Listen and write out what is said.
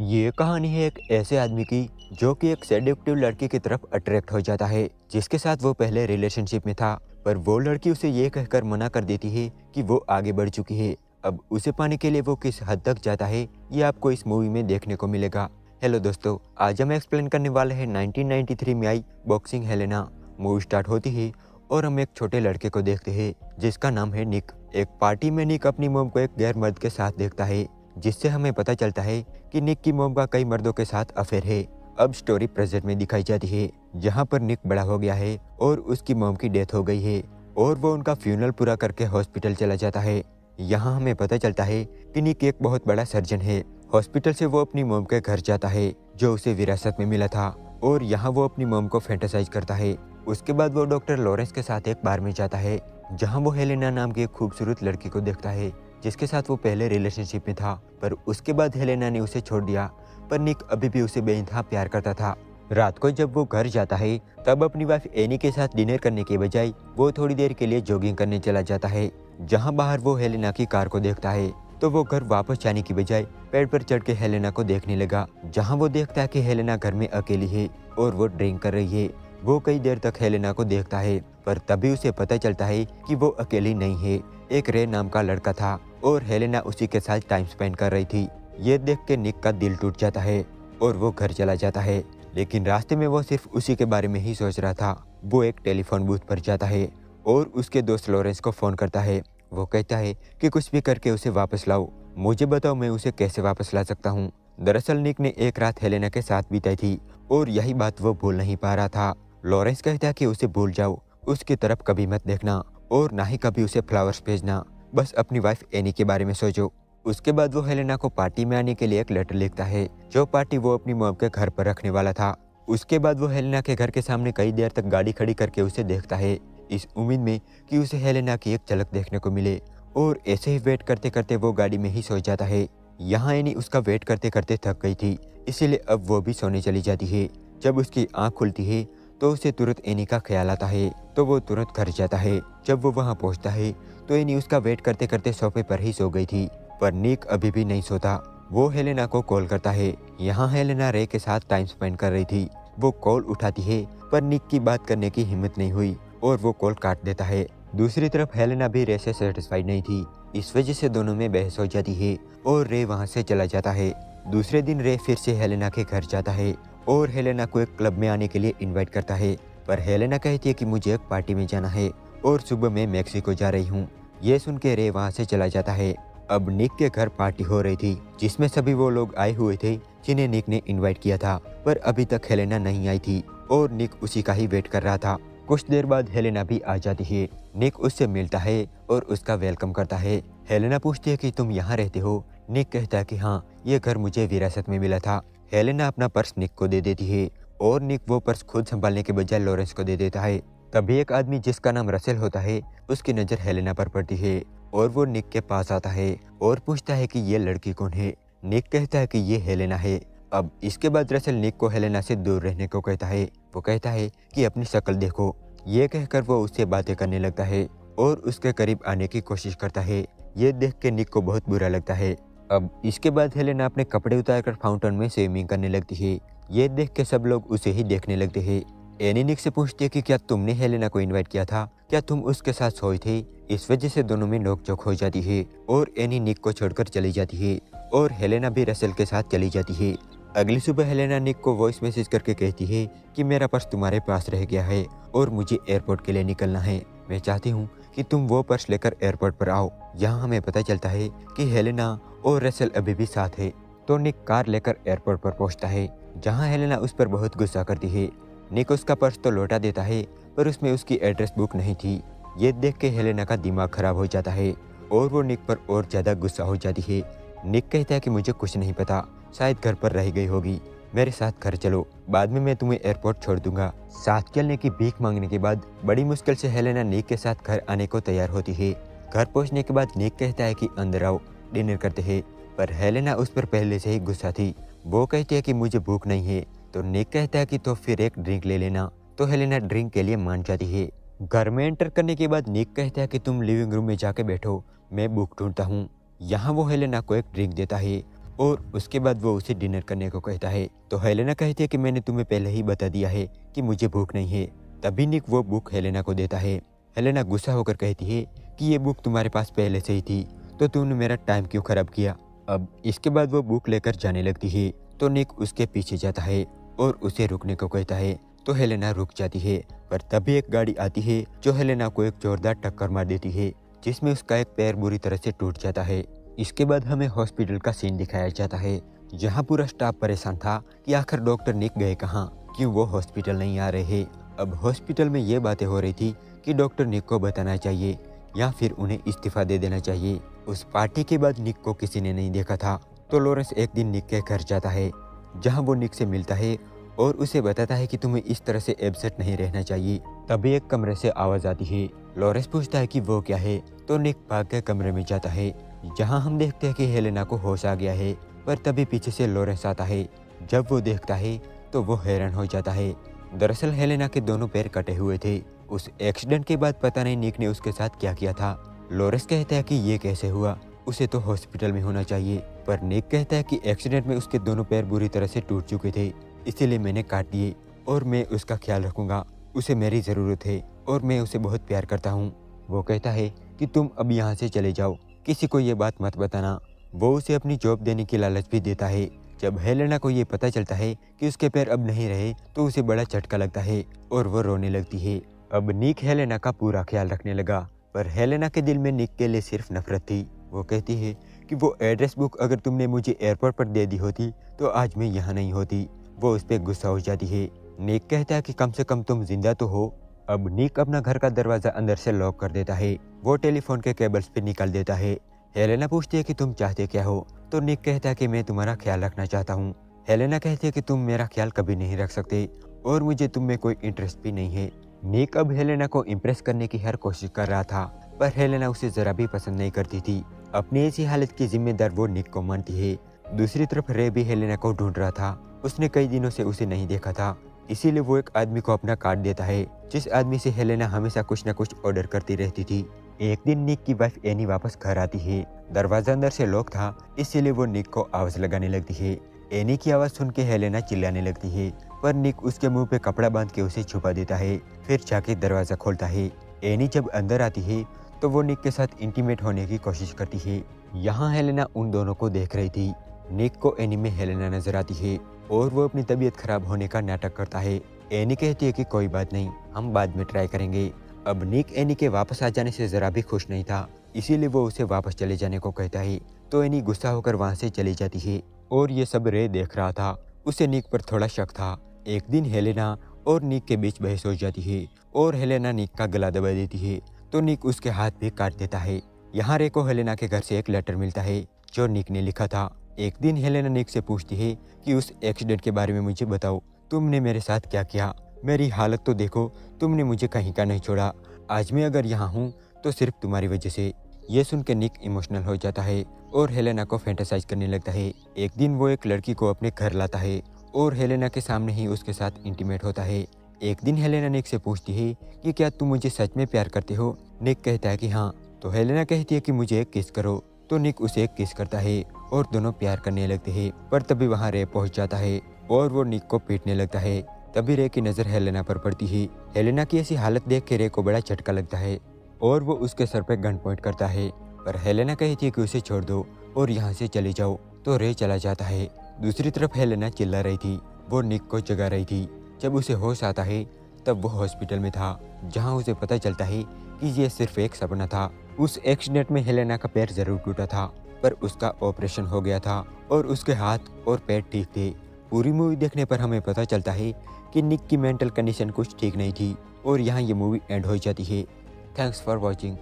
ये कहानी है एक ऐसे आदमी की जो कि एक सेडक्टिव लड़की की तरफ अट्रैक्ट हो जाता है जिसके साथ वो पहले रिलेशनशिप में था। पर वो लड़की उसे ये कहकर मना कर देती है कि वो आगे बढ़ चुकी है। अब उसे पाने के लिए वो किस हद तक जाता है ये आपको इस मूवी में देखने को मिलेगा। हेलो दोस्तों, आज हम एक्सप्लेन करने वाले हैं 1993 में आई बॉक्सिंग हेलेना। मूवी स्टार्ट होती है और हम एक छोटे लड़के को देखते हैं जिसका नाम है निक। एक पार्टी में निक अपनी मोम को एक गैर मर्द के साथ देखता है, जिससे हमें पता चलता है कि निक की मोम का कई मर्दों के साथ अफेयर है। अब स्टोरी प्रेजेंट में दिखाई जाती है जहां पर निक बड़ा हो गया है और उसकी मोम की डेथ हो गई है और वो उनका फ्यूनरल पूरा करके हॉस्पिटल चला जाता है। यहाँ हमें पता चलता है कि निक एक बहुत बड़ा सर्जन है। हॉस्पिटल से वो अपनी मोम के घर जाता है जो उसे विरासत में मिला था और यहाँ वो अपनी मोम को फैंटेसाइज करता है। उसके बाद वो डॉक्टर लॉरेंस के साथ एक बार में जाता है जहाँ वो हेलेना नाम की एक खूबसूरत लड़की को देखता है जिसके साथ वो पहले रिलेशनशिप में था। पर उसके बाद हेलेना ने उसे छोड़ दिया, पर निक अभी भी उसे बेइंतहा प्यार करता था। रात को जब वो घर जाता है तब अपनी वाइफ एनी के साथ डिनर करने के बजाय वो थोड़ी देर के लिए जॉगिंग करने चला जाता है। जहां बाहर वो हेलेना की कार को देखता है तो वो घर वापस जाने की बजाय पेड़ पर चढ़ के हेलेना को देखने लगा। जहां वो देखता है कि हेलेना घर में अकेली है और वो ड्रिंक कर रही है। वो कई देर तक हेलेना को देखता है पर तभी उसे पता चलता है कि वो अकेली नहीं है। एक रे नाम का लड़का था और हेलेना उसी के साथ टाइम स्पेंड कर रही थी। ये देख के निक का दिल टूट जाता है और वो घर चला जाता है। लेकिन रास्ते में वो सिर्फ उसी के बारे में ही सोच रहा था। वो एक टेलीफोन बूथ पर जाता है और उसके दोस्त लॉरेंस को फ़ोन करता है। वो कहता है कि कुछ भी करके उसे वापस लाओ, मुझे बताओ मैं उसे कैसे वापस ला सकता हूँ। दरअसल निक ने एक रात हेलेना के साथ बिताई थी और यही बात वो भूल नहीं पा रहा था। लॉरेंस कहता है कि उसे भूल जाओ, उसकी तरफ कभी मत देखना और ना ही कभी उसे फ्लावर्स भेजना, बस अपनी वाइफ एनी के बारे में सोचो। उसके बाद वो हेलेना को पार्टी में आने के लिए एक लेटर लिखता है जो पार्टी वो अपनी मॉम के घर पर रखने वाला था। उसके बाद वो हेलेना के घर के सामने कई देर तक गाड़ी खड़ी करके उसे देखता है इस उम्मीद में कि उसे हेलेना की एक झलक देखने को मिले। और ऐसे ही वेट करते करते वो गाड़ी में ही सो जाता है। यहाँ एनी उसका वेट करते करते थक गई थी, इसीलिए अब वो भी सोने चली जाती है। जब उसकी आंख खुलती है तो उसे तुरंत एनी का ख्याल आता है तो वो तुरंत घर जाता है। जब वो वहाँ पहुँचता है तो एनी उसका वेट करते करते सोफे पर ही सो गई थी। पर निक अभी भी नहीं सोता। वो हेलेना को कॉल करता है। यहाँ हेलेना रे के साथ टाइम स्पेंड कर रही थी। वो कॉल उठाती है पर निक की बात करने की हिम्मत नहीं हुई और वो कॉल काट देता है। दूसरी तरफ हेलेना भी रे से सेटिस्फाइड नहीं थी, इस वजह से दोनों में बहस हो जाती है और रे वहाँ से चला जाता है। दूसरे दिन रे फिर से हेलेना के घर जाता है और हेलेना को एक क्लब में आने के लिए इनवाइट करता है। पर हेलेना कहती है कि मुझे एक पार्टी में जाना है और सुबह मैं मेक्सिको जा रही हूँ। ये सुन के रे वहाँ से चला जाता है। अब निक के घर पार्टी हो रही थी जिसमें सभी वो लोग आए हुए थे जिन्हें निक ने इनवाइट किया था, पर अभी तक हेलेना नहीं आई थी और निक उसी का ही वेट कर रहा था। कुछ देर बाद हेलेना भी आ जाती है। निक उससे मिलता है और उसका वेलकम करता है। हेलेना पूछती है कि तुम यहाँ रहते हो। निक कहता है कि हाँ, ये घर मुझे विरासत में मिला था। हेलेना अपना पर्स निक को दे देती है और निक वो पर्स खुद संभालने के बजाय लॉरेंस को दे देता है। तभी एक आदमी जिसका नाम रसेल होता है उसकी नज़र हेलेना पर पड़ती है और वो निक के पास आता है और पूछता है कि ये लड़की कौन है। निक कहता है कि ये हेलेना है। अब इसके बाद रसेल निक को हेलेना से दूर रहने को कहता है। वो कहता है कि अपनी शक्ल देखो। ये कहकर वो उससे बातें करने लगता है और उसके करीब आने की कोशिश करता है। ये देख के निक को बहुत बुरा लगता है। अब इसके बाद हेलेना अपने कपड़े उतारकर फाउंटेन में स्विमिंग करने लगती है। ये देख के सब लोग उसे ही देखने लगते हैं। एनी निक से पूछती है कि क्या तुमने हेलेना को इनवाइट किया था, क्या तुम उसके साथ सोए थे। इस वजह से दोनों में नोकझोंक हो जाती है और एनी निक को छोड़कर चली जाती है और हेलेना भी रसेल के साथ चली जाती है। अगली सुबह हेलेना निक को वॉइस मैसेज करके कहती है कि मेरा पर्स तुम्हारे पास रह गया है और मुझे एयरपोर्ट के लिए निकलना है। मैं चाहती हूँ कि तुम वो पर्स लेकर एयरपोर्ट पर आओ। यहाँ हमें पता चलता है कि हेलेना और रसेल अभी भी साथ है। तो निक कार लेकर एयरपोर्ट पर पहुँचता है जहाँ हेलेना उस पर बहुत गुस्सा करती है। निक उसका पर्स तो लौटा देता है पर उसमें उसकी एड्रेस बुक नहीं थी। ये देख के हेलेना का दिमाग खराब हो जाता है और वो निक पर और ज़्यादा गुस्सा हो जाती है। निक कहता है कि मुझे कुछ नहीं पता, शायद घर पर रह गई होगी, मेरे साथ घर चलो, बाद में मैं तुम्हें एयरपोर्ट छोड़ दूंगा। साथ चलने की भीख मांगने के बाद बड़ी मुश्किल से हेलेना निक के साथ घर आने को तैयार होती है। घर पहुंचने के बाद निक कहता है कि अंदर आओ, डिनर करते हैं। पर हेलेना उस पर पहले से ही गुस्सा थी। वो कहती है कि मुझे भूख नहीं है। तो निक कहता है कि तो फिर एक ड्रिंक ले लेना। तो हेलेना ड्रिंक के लिए मान जाती है। घर में एंटर करने के बाद निक कहता है कि तुम लिविंग रूम में जाके बैठो, मैं बुक ढूंढता हूँ। यहाँ वो हेलेना को एक ड्रिंक देता है और उसके बाद वो उसे डिनर करने को कहता है। तो हेलेना कहती है कि मैंने तुम्हें पहले ही बता दिया है कि मुझे भूख नहीं है। तभी निक वो बुक हेलेना को देता है। हेलेना गुस्सा होकर कहती है कि ये बुक तुम्हारे पास पहले से ही थी, तो तुमने मेरा टाइम क्यों खराब किया। अब इसके बाद वो बुक लेकर जाने लगती है। तो निक उसके पीछे जाता है और उसे रुकने को कहता है। तो हेलेना रुक जाती है, पर तभी एक गाड़ी आती है जो हेलेना को एक जोरदार टक्कर मार देती है, जिसमें उसका एक पैर बुरी तरह से टूट जाता है। इसके बाद हमें हॉस्पिटल का सीन दिखाया जाता है, जहां पूरा स्टाफ परेशान था कि आखिर डॉक्टर निक गए कहाँ, क्यों वो हॉस्पिटल नहीं आ रहे। अब हॉस्पिटल में ये बातें हो रही थी कि डॉक्टर निक को बताना चाहिए या फिर उन्हें इस्तीफा दे देना चाहिए। उस पार्टी के बाद निक को किसी ने नहीं देखा था। तो लॉरेंस एक दिन निक के घर जाता है, जहां वो निक से मिलता है और उसे बताता है कि तुम्हें इस तरह से एब्सेंट नहीं रहना चाहिए। तभी एक कमरे से आवाज आती है। लॉरेंस पूछता है कि वो क्या है। तो निक भाग के कमरे में जाता है, जहां हम देखते हैं कि हेलेना को होश आ गया है। पर तभी पीछे से लॉरेंस आता है। जब वो देखता है तो वो हैरान हो जाता है। दरअसल हेलेना के दोनों पैर कटे हुए थे। उस एक्सीडेंट के बाद पता नहीं निक ने उसके साथ क्या किया था। लॉरेंस कहता है कि ये कैसे हुआ, उसे तो हॉस्पिटल में होना चाहिए। पर निक कहता है कि एक्सीडेंट में उसके दोनों पैर बुरी तरह से टूट चुके थे, इसीलिए मैंने काट दिए और मैं उसका ख्याल रखूंगा। उसे मेरी ज़रूरत है और मैं उसे बहुत प्यार करता हूँ। वो कहता है कि तुम अब यहाँ से चले जाओ, किसी को ये बात मत बताना। वो उसे अपनी जॉब देने की लालच भी देता है। जब हेलेना को ये पता चलता है कि उसके पैर अब नहीं रहे तो उसे बड़ा झटका लगता है और वो रोने लगती है। अब निक हेलेना का पूरा ख्याल रखने लगा, पर हेलेना के दिल में निक के लिए सिर्फ नफरत थी। वो कहती है कि वो एड्रेस बुक अगर तुमने मुझे एयरपोर्ट पर दे दी होती तो आज मैं यहाँ नहीं होती। वो उस पर गुस्सा हो जाती है। निक कहता है कि कम से कम तुम जिंदा तो हो। अब निक अपना घर का दरवाजा अंदर से लॉक कर देता है। वो टेलीफोन के केबल्स पे निकाल देता है। हेलेना पूछती है कि तुम चाहते क्या हो। तो निक कहता है कि मैं तुम्हारा ख्याल रखना चाहता हूँ। हेलेना कहती है कि तुम मेरा ख्याल कभी नहीं रख सकते और मुझे तुम में कोई इंटरेस्ट भी नहीं है। निक अब हेलेना को इम्प्रेस करने की हर कोशिश कर रहा था, पर हेलेना उसे जरा भी पसंद नहीं करती थी। अपनी ऐसी हालत की जिम्मेदार वो निक को मानती है। दूसरी तरफ रे भी हेलेना को ढूंढ रहा था। उसने कई दिनों से उसे नहीं देखा था, इसीलिए वो एक आदमी को अपना कार्ड देता है, जिस आदमी से हेलेना हमेशा कुछ न कुछ ऑर्डर करती रहती थी। एक दिन निक की वाइफ एनी वापस घर आती है। दरवाजा अंदर से लॉक था, इसीलिए वो निक को आवाज लगाने लगती है। एनी की आवाज सुन के हेलेना चिल्लाने लगती है, पर निक उसके मुंह पे कपड़ा बांध के उसे छुपा देता है, फिर जाके दरवाजा खोलता है। एनी जब अंदर आती है तो वो निक के साथ इंटीमेट होने की कोशिश करती है। यहाँ हेलेना उन दोनों को देख रही थी। निक को एनी में हेलेना नजर आती है और वो अपनी तबीयत खराब होने का नाटक करता है। एनी कहती है कि कोई बात नहीं, हम बाद में ट्राई करेंगे। अब निक एनी के वापस आ जाने से जरा भी खुश नहीं था, इसीलिए वो उसे वापस चले जाने को कहता है। तो एनी गुस्सा होकर वहां से चली जाती है और ये सब रे देख रहा था। उसे निक पर थोड़ा शक था। एक दिन हेलेना और निक के बीच बहस हो जाती है और हेलेना निक का गला दबा देती है, तो निक उसके हाथ भी काट देता है। यहाँ रे को हेलेना के घर से एक लेटर मिलता है जो निक ने लिखा था। एक दिन हेलेना निक से पूछती है कि उस एक्सीडेंट के बारे में मुझे बताओ, तुमने मेरे साथ क्या किया, मेरी हालत तो देखो, तुमने मुझे कहीं का नहीं छोड़ा। आज मैं अगर यहाँ हूँ तो सिर्फ तुम्हारी वजह से। ये सुन के निक इमोशनल हो जाता है और हेलेना को फैंटासाइज करने लगता है। एक दिन वो एक लड़की को अपने घर लाता है और हेलेना के सामने ही उसके साथ इंटीमेट होता है। एक दिन हेलेना निक से पूछती है कि क्या तुम मुझे सच में प्यार करते हो। निक कहता है कि हाँ। तो हेलेना कहती है कि मुझे एक किस करो। तो निक उसे एक किस करता है और दोनों प्यार करने लगते हैं। पर तभी वहाँ रे पहुँच जाता है और वो निक को पीटने लगता है। तभी रे की नज़र हेलेना पर पड़ती है। हेलेना की ऐसी हालत देख के रे को बड़ा झटका लगता है और वो उसके सर पे गन पॉइंट करता है। पर हेलेना कहती है कि उसे छोड़ दो और यहाँ से चले जाओ। तो रे चला जाता है। दूसरी तरफ हेलेना चिल्ला रही थी, वो निक को जगा रही थी। जब उसे होश आता है तब वो हॉस्पिटल में था, जहाँ उसे पता चलता है कि ये सिर्फ एक सपना था। उस एक्सीडेंट में हेलेना का पैर जरूर टूटा था, पर उसका ऑपरेशन हो गया था और उसके हाथ और पैर ठीक थे। पूरी मूवी देखने पर हमें पता चलता है कि निक की मेंटल कंडीशन कुछ ठीक नहीं थी और यहाँ ये मूवी एंड हो जाती है। Thanks for watching.